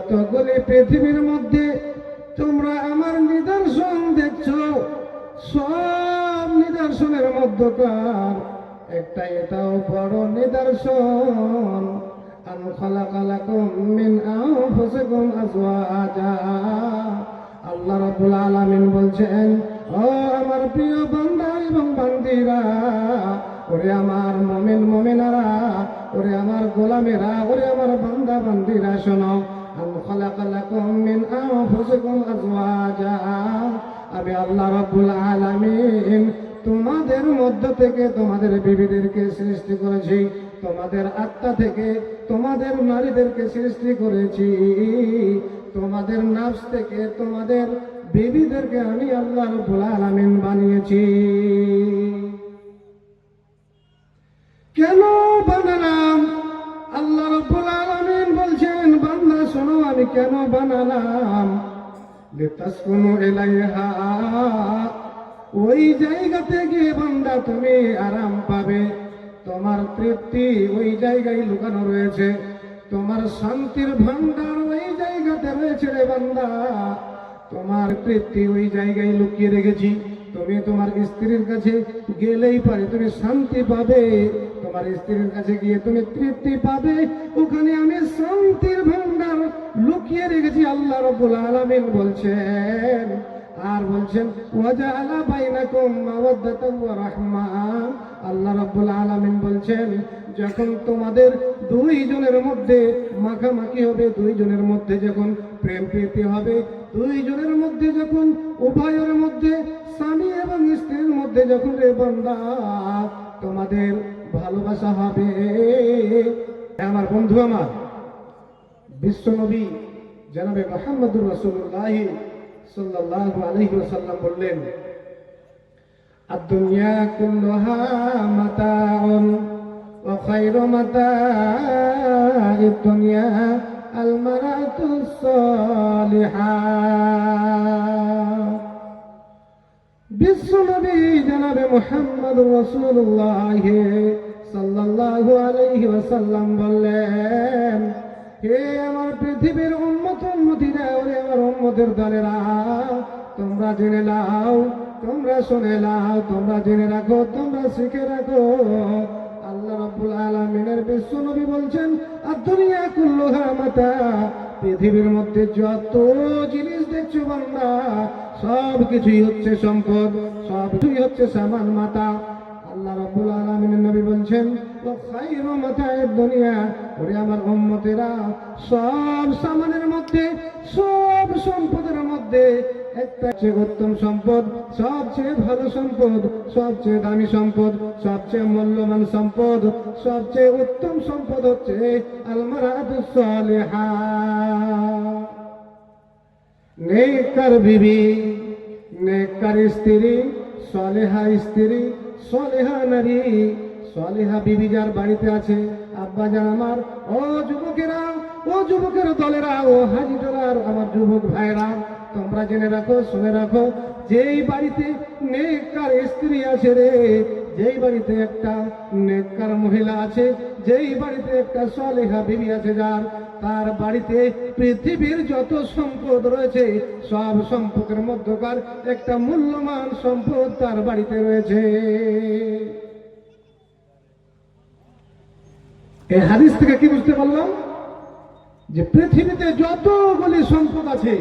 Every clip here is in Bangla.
যতগুলি পৃথিবীর মধ্যে তোমরা আমার নিদর্শন দেখছো, সব নিদর্শনের মধ্যকার একটা এটাও বড় নিদর্শন, আন খালাকা লাকুম মিন আনফুসিকুম আজওয়াজা। আল্লাহ রাব্বুল আলামিন বলছেন, ও আমার প্রিয় বান্দা এবং বান্দীরা, ওরে আমার মুমিন মুমিনারা, ওরে আমার গোলামেরা, ওরে আমার বান্দা বান্দীরা, শোনো, আন খালাকা লাকুম মিন আনফুসিকুম আজওয়াজা। আমি আল্লাহ রাব্বুল আলামিন তোমাদের মধ্য থেকে তোমাদের বিবিদেরকে সৃষ্টি করেছি, তোমাদের আত্মা থেকে তোমাদের নারীদেরকে সৃষ্টি করেছি, তোমাদের নাফস থেকে তোমাদের বিবিদেরকে আমি আল্লাহ রাব্বুল আলামিন বানিয়েছি। কেন বানালাম? আল্লাহ রাব্বুল আলামিন বলছেন, বান্দা শোনো, আমি কেন বানালাম? লিতাসকুনু ইলাইহা, ওই জায়গাতে গিয়ে বান্দা তুমি আরাম পাবে, তোমার তৃপ্তি ওই জায়গায় লুকানো রয়েছে, তোমার শান্তির ভান্ডার ওই জায়গাতে রয়েছে রে বান্দা, তোমার তৃপ্তি ওই জায়গায় লুকিয়ে রেখেছি। তুমি তোমার স্ত্রীর কাছে গেলেই পারে তুমি শান্তি পাবে, তোমার স্ত্রীর কাছে গিয়ে তুমি তৃপ্তি পাবে, ওখানে আমি শান্তির ভান্ডার লুকিয়ে রেখেছি। আল্লাহ রাব্বুল আলামিন বলছেন, আর বলছেন ওয়াজআলা বাইনাকুম মাওয়াদ্দাতান ওয়া রাহমা। আল্লাহ রাব্বুল আলামিন বলছেন, যখন তোমাদের দুইজনের মধ্যে মাখামাখি হবে, দুইজনের মধ্যে যখন প্রেম প্রীতি হবে, দুইজনের মধ্যে যখন উভয়ের মধ্যে স্বামী এবং স্ত্রীর মধ্যে যখন রে বান্দা তোমাদের ভালোবাসা হবে। আমার বন্ধু, আমার বিশ্বনবী জনাবে মুহাম্মদুর রাসূলুল্লাহ সাল্লাল্লাহু আলাইহি ওয়াসাল্লাম বললেন, আদ-দুনিয়া কুল্লুহা মাতাউন ওয়া খায়রু মাতা'id দুনিয়া আল মারাতুস সালিহা। বিশ্বনবী জনাবে মুহাম্মদুর রাসূলুল্লাহ সাল্লাল্লাহু আলাইহি ওয়াসাল্লাম বললেন, হে আমার পৃথিবীর উম্মত উম্মতিরা, ওরে আমার উম্মতের দলেরা, তোমরা জেনে নাও, তোমরা শুনে নাও, তোমরা জেনে রাখো, তোমরা শিখে রাখো। আল্লাহ রাব্বুল আলামিনের বিশ্বনবী বলছেন, আদ-দুনিয়া কুল্লুহা মাতা, পৃথিবীর মধ্যে যত জিনিস দেখছো বান্দা, সব কিছুই হচ্ছে সম্পদ, সব কিছুই হচ্ছে সামান মাতা। আল্লাহ রাব্বুল আলামিনের নবী বলছেন, ওয়া খায়রু মাতা'id দুনিয়া, ওরে আমার উম্মতেরা, সব সামানের মধ্যে, সব সম্পদের মধ্যে একটা উত্তম সম্পদ, সবচেয়ে ভালো সম্পদ, সবচেয়ে দামি সম্পদ, সবচেয়ে মূল্যবান সম্পদ, সবচেয়ে উত্তম সম্পদ হচ্ছে আল মারাতুস সালিহা, নেককার বিবি, নেককার স্ত্রী, সালেহা স্ত্রী, সালেহা নারী, সালেহা বিবি যার বাড়িতে আছে। আব্বা জান আমার, ও যুবকেরা, ও যুবকের দলেরা, ও হাজি দলার আমার যুবক ভাইরা, তোমরা জেনে রাখো, শুনে রাখো, যেই বাড়িতে নেককার স্ত্রী আছে রে, যেই বাড়িতে একটা নেককার মহিলা আছে, যেই বাড়িতে একটা সালেহা বিবি আছে, যার তার বাড়িতে পৃথিবীর যত সম্পদ রয়েছে, সব সম্পদের মধ্যকার একটা মূল্যবান সম্পদ তার বাড়িতে রয়েছে। এই হাদিস থেকে কি বুঝতে পারলাম? যে পৃথিবীতে যতগুলি সম্পদ আছে,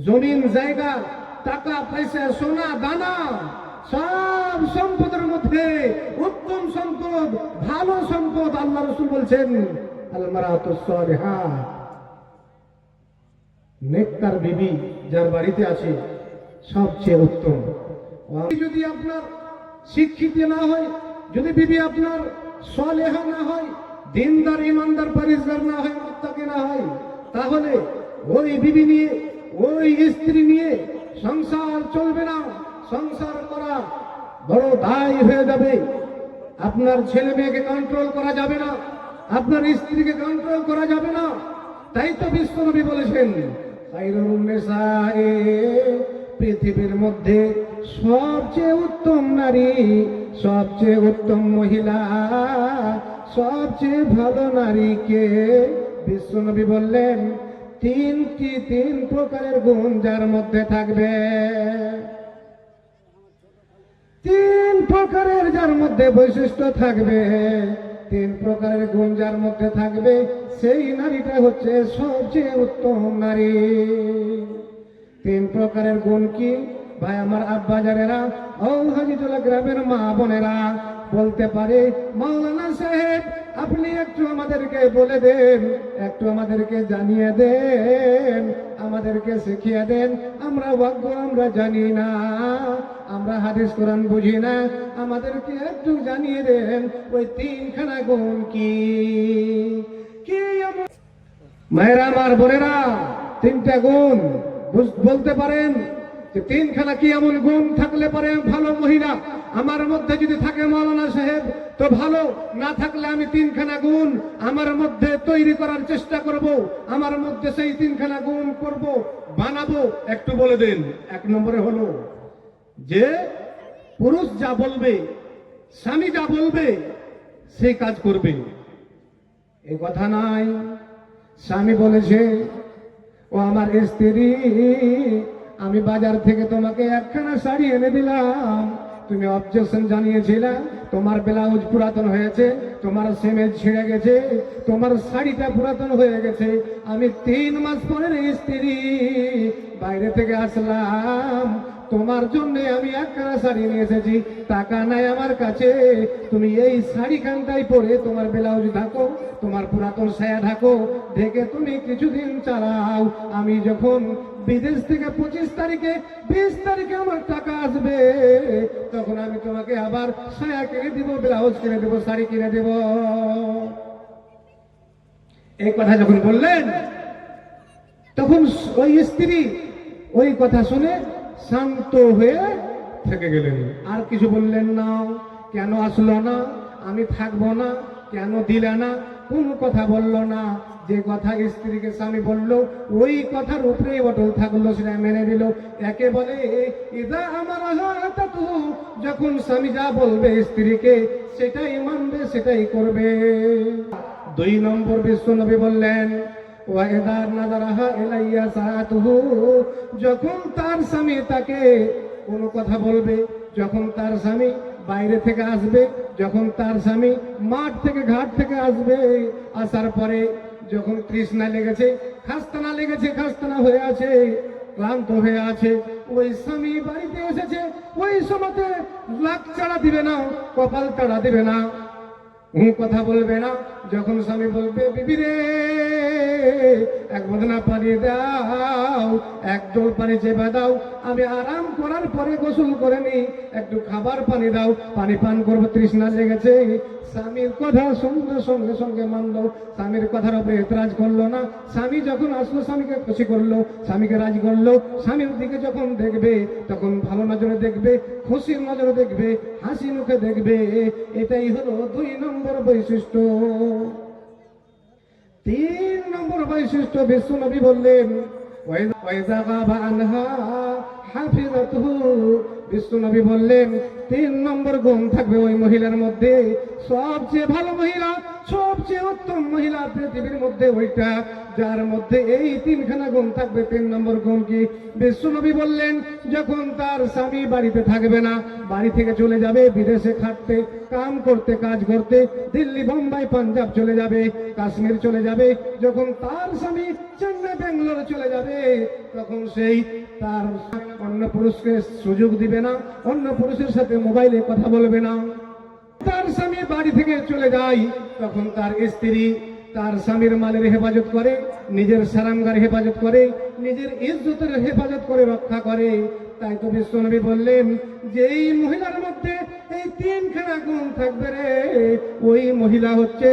জমিন জায়গা, টাকা পয়সা, সোনা দানা, সব সম্পদের মধ্যে উত্তম সম্পদ, ভালো সম্পদ, আল্লাহ রাসূল বলছেন আল মারাতুস সালিহা, নেককার বিবি যার বাড়িতে আছে, সবচেয়ে উত্তম। যদি আপনার শিক্ষিত না হয়, যদি বিবি আপনার সালেহা না হয়, দিনদার ইমানদার পরিষ্কার না হয়, মুত্তাকি না হয়, তাহলে ওই বিবি নিয়ে, ওই স্ত্রী নিয়ে সংসার চলবে না, সংসার করা বড় দায় হয়ে যাবে। আপনার ছেলে মেয়েকে কন্ট্রোল করা যাবে না, আপনার স্ত্রীকে কন্ট্রোল করা যাবে না। তাই তো বিশ্বনবী বলেছেন, খায়রুন নিসায়ে, পৃথিবীর মধ্যে সবচেয়ে উত্তম নারী, সবচেয়ে উত্তম মহিলা, সবচেয়ে ভালো নারীকে বিশ্বনবী বললেন তিন প্রকারের গুণ যার মধ্যে থাকবে, তিন প্রকারের যার মধ্যে বৈশিষ্ট্য থাকবে, তিন প্রকারের গুণ যার মধ্যে থাকবে, সেই নারীটা হচ্ছে সবচেয়ে উত্তম নারী। তিন প্রকারের গুণ কি ভাই আমার আব্বাজারেরা ও হাজিটোলা গ্রামের মা বোনেরা বলতে পারে? মাওলানা সাহেব আপনি একটু আমাদেরকে বলে দেন, একটু আমাদেরকে জানিয়ে দেন, আমাদেরকে শিখিয়ে দেন, আমরা ওয়াক্য আমরা জানি না, আমরা হাদিস কোরআন বুঝি না, আমাদেরকে একটু জানিয়ে দেন ওই তিনখানা গুণ কি কি? মায়েরা আমার বোনেরা, তিনটা গুণ বলতে পারেন যে তিনখানা কি এমন গুণ থাকলে পারে ভালো মহিলা আমার মধ্যে যদি থাকে মাওলানা সাহেব তো ভালো, না থাকলে আমি তিনখানা গুণ আমার মধ্যে তৈরি করার চেষ্টা করব, আমার মধ্যে সেই তিনখানা গুণ করব, বানাবো। একটু বলে দেন। এক নম্বরে হলো যে পুরুষ যা বলবে, স্বামী যা বলবে সেই কাজ করবে। এই কথা নাই, স্বামী বলেছে ও আমার স্ত্রী আমি বাজার থেকে তোমাকে একখানা শাড়ি এনে দিলাম, তুমি অবজেকশন জানিয়েছিলে, তোমার ব্লাউজ পুরাতন হয়েছে, তোমার সেমেজ ছিঁড়ে গেছে, তোমার শাড়িটা পুরাতন হয়ে গেছে, আমি 3 মাস পরের স্ত্রী বাইরে থেকে আসলাম, তোমার জন্য আমি একখানা শাড়ি নিয়ে এসেছি, টাকা নাই আমার কাছে, তুমি এই শাড়িখানটাই পরে তোমার ব্লাউজ ঢাকো, তোমার পুরাতন সায়া ঢাকো, ঢেকে তুমি কিছুদিন চালাও, আমি যখন বিদেশ থেকে 25 তারিখে 20 তারিখে আমার টাকা আসবে, তখন আমি তোমাকে আবার সায়া কিনে দিব, ব্লাউজ কিনে দেব, শাড়ি কিনে দেব। এই কথা যখন বললেন তখন ওই স্ত্রী ওই কথা শুনে শান্ত হয়ে থেকে গেলেন, আর কিছু বললেন না। কেন আসলো না, আমি থাকবো না, কেন দিলে না, কোনো কথা বলল না। যে কথা স্ত্রীকে স্বামী বলল ওই কথার উপরেই অটল থাকলো, সেটা মেনে নিল। একে বলে ইদা আমার যখন স্বামী যা বলবে স্ত্রীকে সেটাই মানবে, সেটাই করবে। 2 নম্বর বিশ্বনবী বললেন যখন তার স্বামী তাকে কোনো কথা বলবে, যখন তার স্বামী বাইরে থেকে আসবে, যখন তার স্বামী মাঠ থেকে ঘাট থেকে আসবে, আসার পরে যখন তৃষ্ণা লেগেছে, খাস্তানা লেগেছে, খাস্তানা হয়ে আছে, ক্লান্ত হয়ে আছে, ওই স্বামী বাড়িতে এসেছে, ওই সময়তে লাখ চাড়া দিবে না, কপাল চাড়া দিবে না, কথা বলবে না। যখন স্বামী বলবে বিবি রে এক বদনা পানি দাও, এক ডোল পানি চেপে দাও, আমি আরাম করার পরে গোসল করে নি, একটু খাবার পানি দাও, পানি পান করবো, তৃষ্ণা লেগেছে, স্বামীর কথা সঙ্গে সঙ্গে সঙ্গে মানলো, স্বামীর কথার উপরে এতরাজ করলো না। স্বামী যখন আসলো স্বামীকে খুশি করলো, স্বামীকে রাজি করলো, স্বামীর দিকে যখন দেখবে তখন ভালো নজরে দেখবে, খুশির নজরে দেখবে, হাসি মুখে দেখবে। এটাই হলো 2 নম্বর বৈশিষ্ট্য। 3 নম্বর বৈশিষ্ট্য বিশ্বনবী বললেন বিশ্বনবী বললেন 3 নম্বর গুণ থাকবে ওই মহিলার মধ্যে। সবচেয়ে ভালো মহিলা, সবচেয়ে উত্তম মহিলা পৃথিবীর মধ্যে ওইটা যার মধ্যে এই 3খানা গুণ থাকবে। 3 নম্বর গুণ কি? বিশ্বনবী বললেন যখন তার স্বামী বাড়িতে থাকবে না, বাড়ি থেকে চলে যাবে বিদেশে খাটতে, কাম করতে, কাজ করতে, দিল্লি, বোম্বাই, পাঞ্জাব চলে যাবে, কাশ্মীর চলে যাবে, যখন তার স্বামী চেন্নাই, বেঙ্গালোর চলে যাবে, তখন সেই তার অন্য পুরুষকে সুযোগ দিবে না, অন্য পুরুষের সাথে মোবাইলে কথা বলবে না। তার স্বামী বাড়ি থেকে চলে যায়, তখন তার স্ত্রী তার স্বামীর মালের হেফাজত করে, নিজের সারাঙ্গার হেফাজত করে, নিজের ইজ্জতের হেফাজত করে, রক্ষা করে। তাই তো বিশ্বনবী বললেন যে এই মহিলার মধ্যে এই 3খানা গুণ থাকবে রে, ওই মহিলা হচ্ছে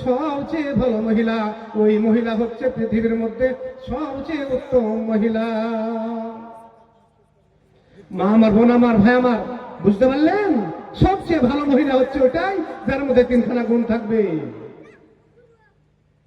সবচেয়ে ভালো মহিলা, ওই মহিলা হচ্ছে পৃথিবীর মধ্যে সবচেয়ে উত্তম মহিলা। মা আমার, বোন আমার, ভাই আমার, বুঝতে পারলেন? সবচেয়ে ভালো মহিলা হচ্ছে ওটাই যার মধ্যে 3খানা গুণ থাকবে।